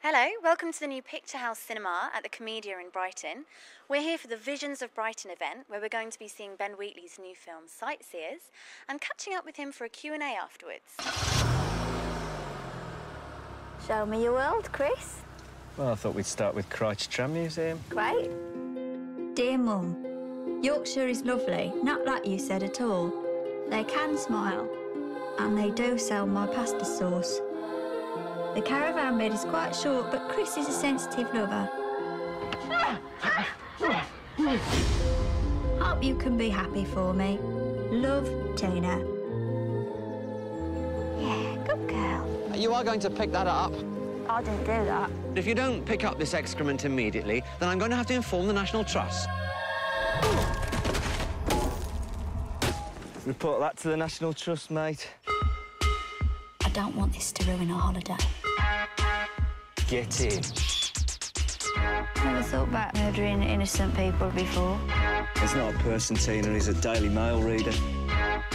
Hello, welcome to the new Picturehouse cinema at the Komedia in Brighton. We're here for the Visions of Brighton event, where we're going to be seeing Ben Wheatley's new film Sightseers and catching up with him for a Q&A afterwards. Show me your world, Chris. Well, I thought we'd start with Christchurch Tram Museum. Great. Dear Mum, Yorkshire is lovely, not that you said at all. They can smile, and they do sell my pasta sauce. The caravan bed is quite short, but Chris is a sensitive lover. Hope you can be happy for me. Love, Tina. Yeah, good girl. You are going to pick that up. I didn't do that. If you don't pick up this excrement immediately, then I'm going to have to inform the National Trust. Report that to the National Trust, mate. I don't want this to ruin our holiday. Get in. Never thought about murdering innocent people before. He's not a person, Tina, he's a Daily Mail reader.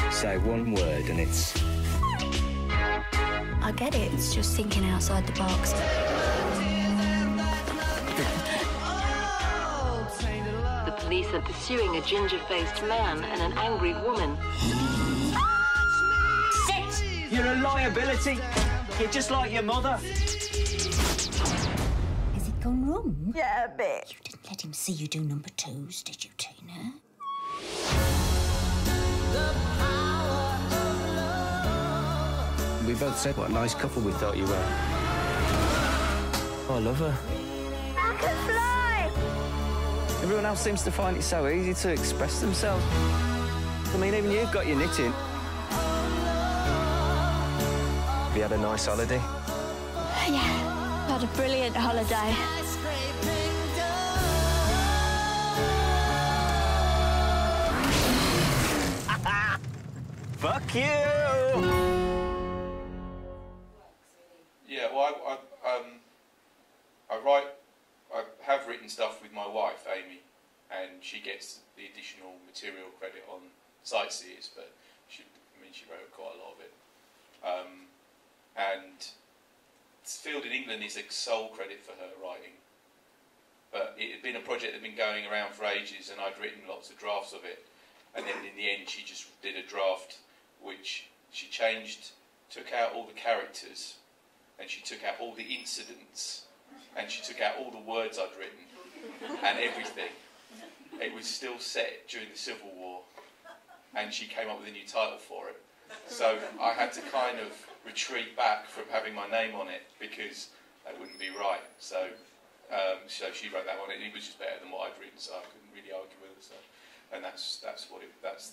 Say one word and it's... I get it, it's just thinking outside the box. The police are pursuing a ginger-faced man and an angry woman. Sit! You're a liability. You're just like your mother. Has it gone wrong? Yeah, a bit. You didn't let him see you do number twos, did you, Tina? We both said what a nice couple we thought you were. Oh, I love her. I can fly! Everyone else seems to find it so easy to express themselves. I mean, even you've got your knitting. Have you had a nice holiday? Yeah, had a brilliant holiday. Fuck you! Yeah, well, I have written stuff with my wife, Amy, and she gets the additional material credit on Sightseers, but she wrote quite a lot of it. And Field in England is a sole credit for her writing. But it had been a project that had been going around for ages, and I'd written lots of drafts of it. And then in the end, she just did a draft which she changed, took out all the characters, and she took out all the incidents, and she took out all the words I'd written, and everything. It was still set during the Civil War, and she came up with a new title for it. So I had to kind of retreat back from having my name on it, because that wouldn't be right. So she wrote that one, and it was just better than what I'd written, so I couldn't really argue with it. So. And that's the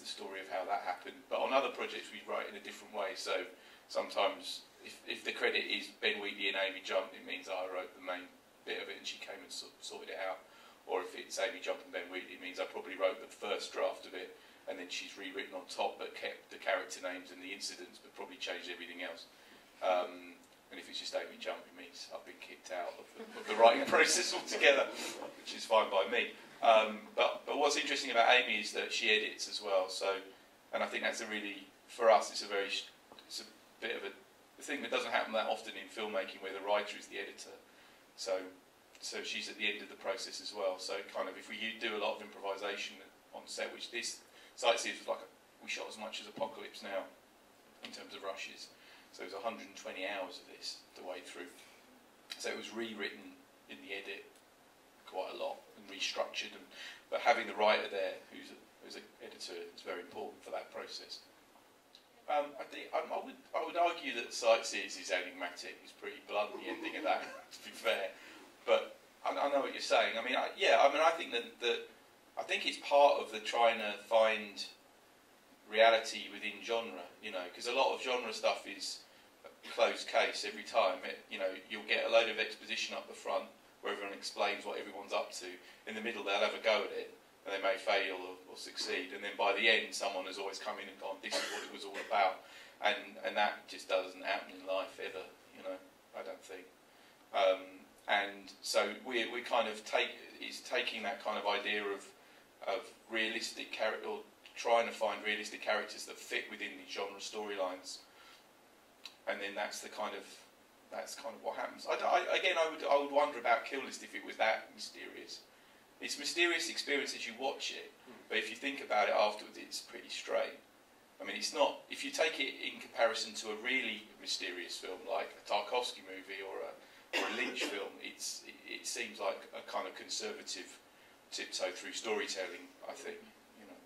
story of how that happened. But on other projects we write in a different way. So sometimes if the credit is Ben Wheatley and Amy Jump, it means I wrote the main bit of it and she came and sorted it out. Or if it's Amy Jump and Ben Wheatley, it means I probably wrote the first draft of it and then she's rewritten on top but kept the character names and the incidents but probably changed everything else. And if it's just Amy Jump, it means I've been kicked out of the writing process altogether, which is fine by me. But what's interesting about Amy is that she edits as well. So, and I think that's for us, it's a bit of a thing that doesn't happen that often in filmmaking, where the writer is the editor. So she's at the end of the process as well. So kind of if we do a lot of improvisation on set, which this Sightseers was like, we shot as much as Apocalypse Now in terms of rushes. So it was 120 hours of this to wade through. So it was rewritten in the edit quite a lot and restructured, but having the writer there who's an editor is very important for that process. I would argue that Sightseers is enigmatic. It's pretty blunt, the ending of that, to be fair. But I know what you're saying. I think I think it's part of the trying to find reality within genre, because a lot of genre stuff is a closed case every time. You'll get a load of exposition up the front where everyone explains what everyone's up to. In the middle, they'll have a go at it, and they may fail or succeed. And then by the end, someone has always come in and gone, "This is what it was all about." And that just doesn't happen in life ever, I don't think. And so we kind of taking that kind of idea of realistic character, or trying to find realistic characters that fit within these genre storylines, and then that's the kind of that's kind of what happens. I would wonder about Kill List if it was that mysterious. It's a mysterious experience as you watch it, but if you think about it afterwards, it's pretty straight. I mean, it's not. If you take it in comparison to a really mysterious film like a Tarkovsky movie or a Lynch film, it seems like a kind of conservative tiptoe through storytelling. I think, you know.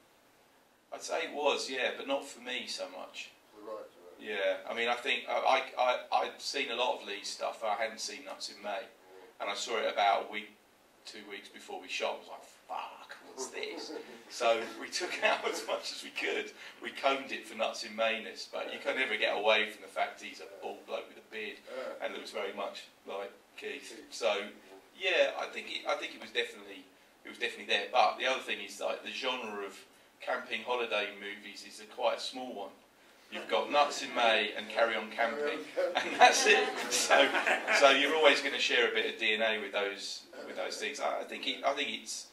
I'd say it was, yeah, but not for me so much. Right. Yeah, I mean, I think I'd seen a lot of Lee's stuff. I hadn't seen Nuts in May, and I saw it about a week, 2 weeks before we shot. I was like, fuck, what's this? So we took out as much as we could. We combed it for Nuts in Mayness, but you can never get away from the fact he's a bald bloke with a beard and looks very much like Keith. So yeah, I think it was definitely there. But the other thing is, like, the genre of camping holiday movies is quite a small one. You've got Nuts in May and Carry On Camping, and that's it. So you're always going to share a bit of DNA with those things. I think it's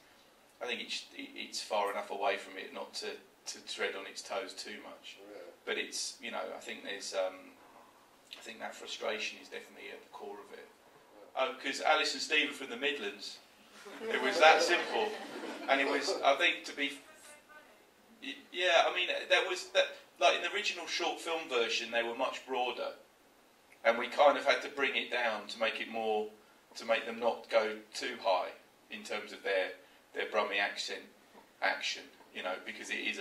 far enough away from it not to tread on its toes too much. But it's, you know, I think there's I think that frustration is definitely at the core of it. Because Alice and Steve are from the Midlands. It was that simple, and it was, I think, yeah. I mean, there was that. Like in the original short film version, they were much broader, and we kind of had to bring it down to make it more, to make them not go too high in terms of their Brummie action, you know, because it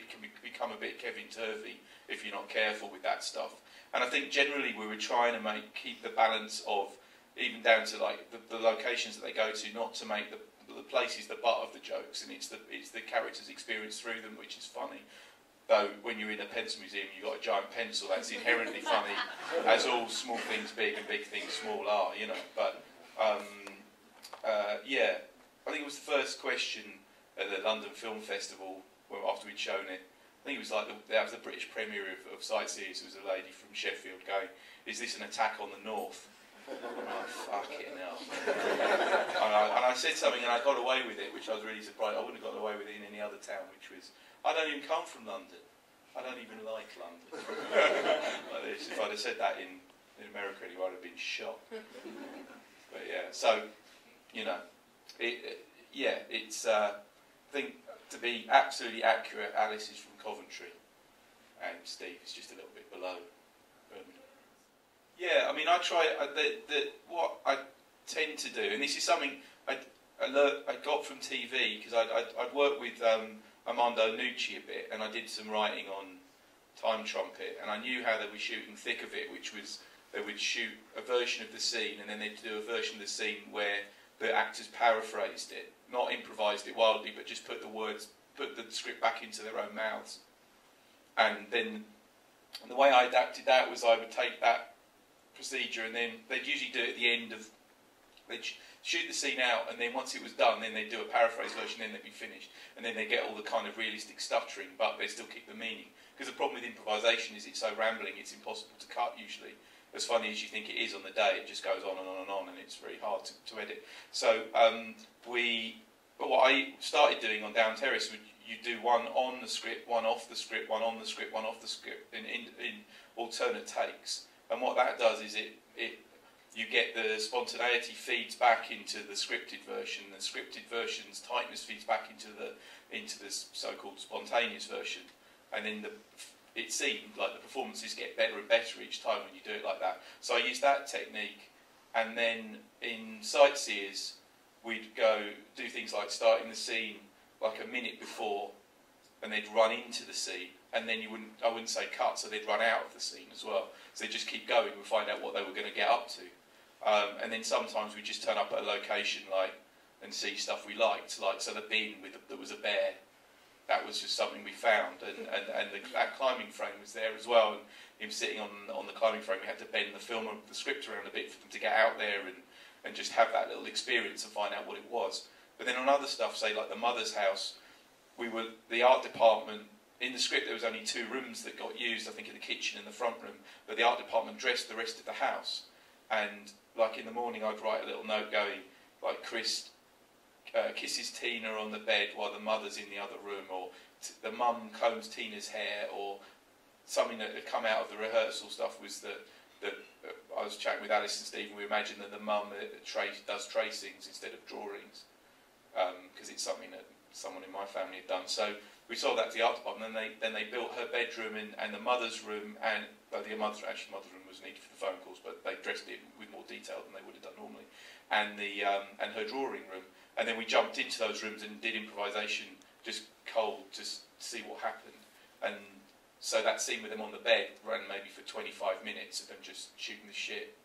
can become a bit Kevin Turvey if you're not careful with that stuff. And I think generally we were trying to keep the balance of, even down to like the locations that they go to, not to make the places the butt of the jokes, and it's the characters' experience through them which is funny. Though when you're in a pencil museum, you've got a giant pencil, that's inherently funny, as all small things big and big things small are, you know. But yeah, I think it was the first question at the London Film Festival after we'd shown it. I think it was like that was the British premiere of Sightseers. There was a lady from Sheffield going, "Is this an attack on the North?" I'm like, fucking hell. and I said something and I got away with it, which I was really surprised. I wouldn't have got away with it in any other town, which was, I don't even come from London. I don't even like London. Like this. If I'd have said that in America, he would have been shot. But yeah, so, you know, it's, I think, to be absolutely accurate, Alice is from Coventry, and Steve is just a little bit below Birmingham. Yeah, I mean, I try, what I tend to do, and this is something I got from TV, because I'd worked with Armando Nucci a bit, and I did some writing on Time Trumpet, and I knew how they were shooting Thick of It, which was, they would shoot a version of the scene, and then they'd do a version of the scene where the actors paraphrased it, not improvised it wildly, but just put the script back into their own mouths. And then the way I adapted that was I would take that procedure, and then they'd usually do it at the end of, they'd shoot the scene out, and then once it was done, then they'd do a paraphrase version, then they'd be finished, and then they'd get all the kind of realistic stuttering, but they'd still keep the meaning. Because the problem with improvisation is it's so rambling, it's impossible to cut usually. As funny as you think it is on the day, it just goes on and on and on, and it's very hard to edit. So but what I started doing on Down Terrace, you do one on the script, one off the script, one on the script, one off the script, in alternate takes. And what that does is you get the spontaneity feeds back into the scripted version, the scripted version's tightness feeds back into the so-called spontaneous version, and then it seemed like the performances get better and better each time when you do it like that. So I used that technique, and then in Sightseers we'd go do things like starting the scene like a minute before, and they'd run into the scene, and then I wouldn't say cut, so they'd run out of the scene as well. So they'd just keep going and find out what they were going to get up to. And then sometimes we'd just turn up at a location and see stuff we liked, like so the bin there was a bear. That was just something we found, and that climbing frame was there as well. And him sitting on the climbing frame, we had to bend the script around a bit for them to get out there and just have that little experience and find out what it was. But then on other stuff, say like the mother's house, the art department. In the script, there was only 2 rooms that got used, I think, in the kitchen and the front room, but the art department dressed the rest of the house. And, like, in the morning, I'd write a little note going, like, Chris kisses Tina on the bed while the mother's in the other room, or the mum combs Tina's hair, or something that had come out of the rehearsal stuff was that I was chatting with Alice and Stephen. We imagined that the mum does tracings instead of drawings, because it's something that someone in my family had done. So we sold that to the art department, and then they built her bedroom and the mother's room, and the mother's room was needed for the phone calls, but they dressed it with more detail than they would have done normally, and her drawing room. And then we jumped into those rooms and did improvisation, just cold, just to see what happened. And so that scene with them on the bed ran maybe for 25 minutes of them just shooting the shit.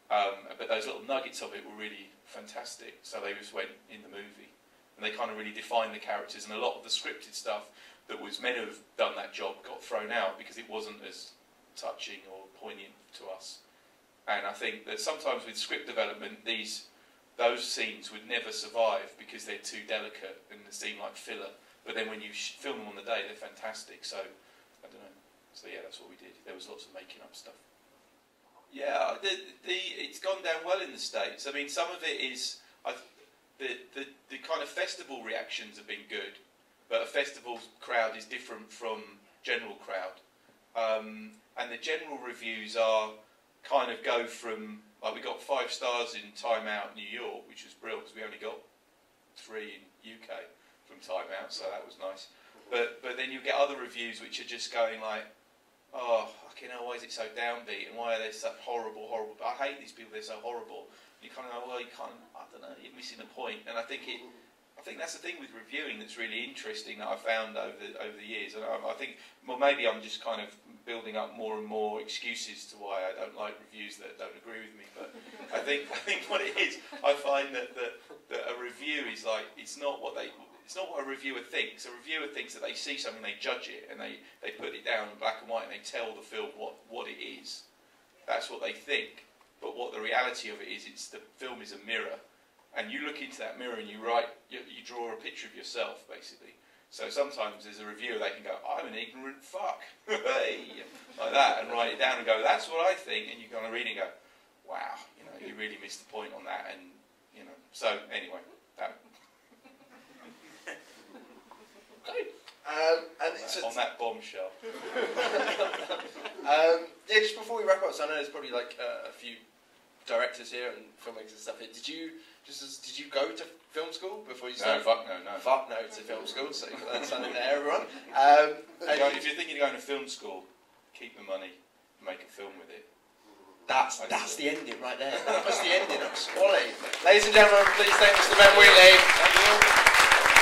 But those little nuggets of it were really fantastic. So they just went in the movie. And they kind of really defined the characters. And a lot of the scripted stuff that was meant to have done that job got thrown out because it wasn't as touching or poignant to us. And I think that sometimes with script development, those scenes would never survive because they're too delicate and they seem like filler. But then when you film them on the day, they're fantastic. So, I don't know. So yeah, that's what we did. There was lots of making up stuff. Yeah, it's gone down well in the States. I mean, some of it is... the kind of festival reactions have been good. But a festival crowd is different from general crowd. And the general reviews are kind of go from... Like, we got 5 stars in Time Out New York, which was brilliant, because we only got 3 in UK from Time Out, so that was nice. But then you get other reviews which are just going like, oh, fucking hell, why is it so downbeat, and why are they such horrible... I hate these people, they're so horrible. You kind of go, well, you can't... I don't know, you're missing the point. And I think that's the thing with reviewing that's really interesting that I found over the years. And I think, well, maybe I'm just kind of building up more and more excuses to why I don't like reviews that don't agree with me. But I think what it is, I find that a review is like, it's not what a reviewer thinks. A reviewer thinks that they see something, they judge it, and they put it down in black and white, and they tell the film what it is. That's what they think. But what the reality of it is, the film is a mirror. And you look into that mirror and you draw a picture of yourself, basically. So sometimes as a reviewer they can go, I'm an ignorant fuck, hey, like that, and write it down and go, that's what I think, and you kind of read it and go, wow, you really missed the point on that, and, so anyway, that. On that bombshell. Yeah, just before we wrap up, so I know there's probably like a few directors here and filmmakers and stuff here. Did you go to film school before you started? No. Fuck no to film school, so that's something there, everyone. If you're thinking of going to film school, keep the money, make a film with it. That's the ending right there. That was the ending. That was quality. Ladies and gentlemen, please thank Mr. Ben Wheatley. Thank you.